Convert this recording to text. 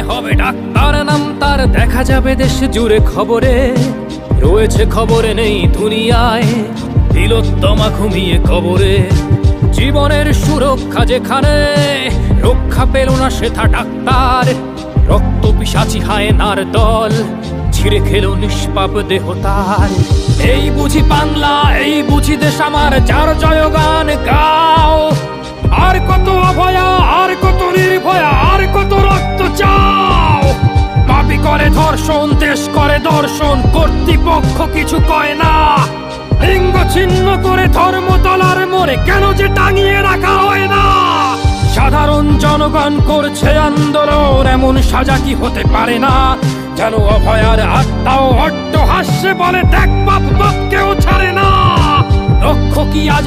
হবে ডাক্তার নাম তার, দেখা যাবে দেশ জুড়ে খবরে, রয়েছে খবরে নেই দুনিয়ায়, তিলোত্তমা ঘুমিয়ে কবরে। জীবনের সুরক্ষা যেখানে, রক্ষা পেল না সেথা ডাক্তার, রক্ত পিশাচি হায়নার দল ছিঁড়ে খেলো নিষ্পাপ দেহ তার। এই বুঝি বাংলা, এই বুঝি দেশ আমার, যার জয়গান গাও। আর কত অভয়া, আর কত নির্ভয়া, আর কত রক্ত চাও। পাপি করে ধর্ষণ, দেশ করে দর্শন, কর্তৃপক্ষ কিছু কয় না। লিঙ্গ ছিন্ন করে ধর্মতলার মোড়ে কেন যে টাঙিয়ে রাখা হয় না। সাধারণ জনগণ করছে আন্দোলন, এমন সাজা কি হতে পারে না। যেন অভয়ার আত্মাও অট্ট হাস্যে বলে, দেখ বাপ বাপ কেউ ছাড়ে না। লক্ষ্য কি আজ